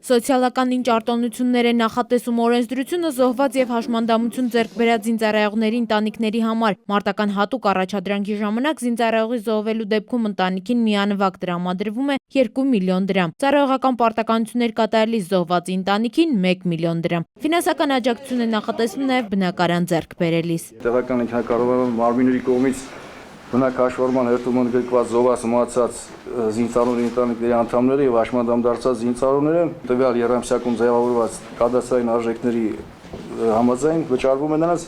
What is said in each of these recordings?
Սոցիալական ինչ արտոնություններ է նախատեսում օրենսդրությունը զոհված եւ հաշմանդամություն ձեռք բերած զինծառայողների ընտանիքների համար։ Մարտական հատուկ առաջադրանքի ժամանակ զինծառայողի զոհվելու դեպքում ընտանիքին միանվագ տրամադրվում է 2 միլիոն դրամ։ Ծառայողական պարտականություններ կատարելիս զոհվածի ընտանիքին 1 միլիոն դրամ։ Ֆինանսական աջակցություն է նախատեսվում նաեւ բնակարան ձեռք բերելիս։ Տեղական ինքնակառավարման մարմինների կողմից բնակաշխարման հերթում ընդգրկված զոհված մահացած զինծառայողների ընտանիքների անդամները եւ հաշմանդամ դարձած զինծառայողները տվյալ երամսյակում ձևավորված կադաստրային արժեքների համաձայն վճարվում է նրանց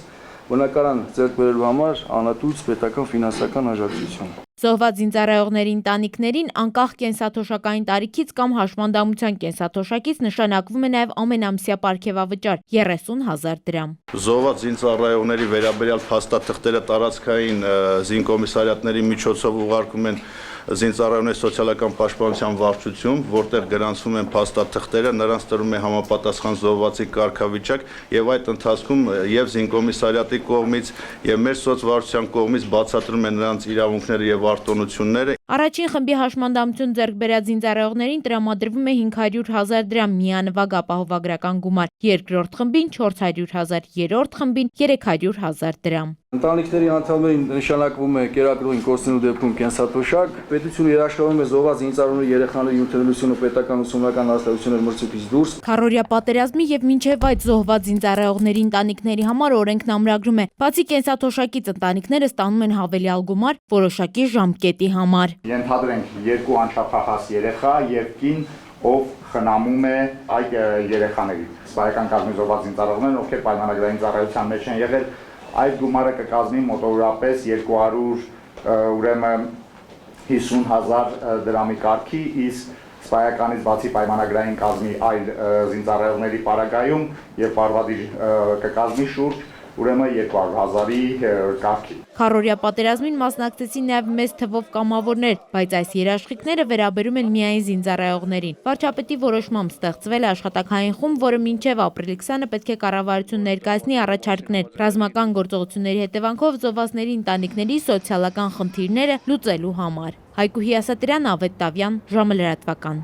բնակարան ձեռք բերելու համար անհատույց պետական ֆինանսական աջակցություն։ Զոհված զինծառայողների ընտանիքներին անկախ կենսաթոշակային տարիքից կամ հաշմանդամության կենսաթոշակից նշանակվում է նաև ամենամսյա պարգևավճար 30,000 դրամ։ Զոհված զինծառայողների վերաբերյալ փաստաթղթերը տարածքային զինկոմիսարիատների միջոցով ուղարկում են զինծառայողների սոցիալական պաշտպանության վարչություն, որտեղ գրանցվում են փաստաթղթերը, նրանց տրվում է համապատասխան զոհվածի կարգավիճակ եւ այդ ընթացքում եւ զինկոմիսարիատի կողմից եւ մեր սոցվարչության կողմից բացատրում են նրանց իրավունքները եւ արտոնությունները։ Առաջին խմբի հաշմանդամություն ձեռք բերած զինծառայողներին տրամադրվում է 500,000 դրամ միանվագ ապահովագրական գումար, երկրորդ խմբին 400,000, երրորդ խմբին 300,000 դրամ։ Ընտանիքների անդամներին նշանակվում է կերակրողին կորցնելու դեպքում կենսաթոշակ, պետությունը երաշխավորում է զոհված զինծառայողների երեխաների յութերելությունը պետական ուսումնական հաստատությունների մրցույթից դուրս։ Քառօրյա պատերազմի եւ մինչեւ այդ զոհված զինծառայողների ընտանիքների համար օրենքն ամրագրում է, բացի կենսաթոշակից ընտանիքները ստանում են հավելյալ գումար որոշակի ժամկետի համար։ Ենթադրենք 2 անչափահաս երեխա եւ կին, ով խնամում է այդ երեխաներին։ Սպայական կազմի զոհված զինծառայողներն, ովքեր պայմանագրային ծառայության մեջ են եղել, այդ գումարը կկազմի մոտավորապես 250,000 դրամի կարգի, իսկ սպայականից բացի պայմանագրային կազմի այլ զինծառայողների պարագայում եւ պարվադիր կկազմի շուրջ ուրեմն 200,000-ի կարգի։ Քառօրյա պատերազմին մասնակցեցին նաև մեծ թվով կամավորներ, բայց այս երաշխիքները վերաբերում են միայն զինծառայողներին։ Վարչապետի որոշմամբ ստեղծվել է աշխատանքային խումբ, որը մինչև ապրիլի 20-ը պետք է կառավարություն ներկայացնի առաջարկներ ռազմական գործողությունների հետևանքով զոհվածների ընտանիքների սոցիալական խնդիրները լուծելու համար։ Հայկուհի Ասատրյան, Ավետ Տավյան, ժամը լրատվական։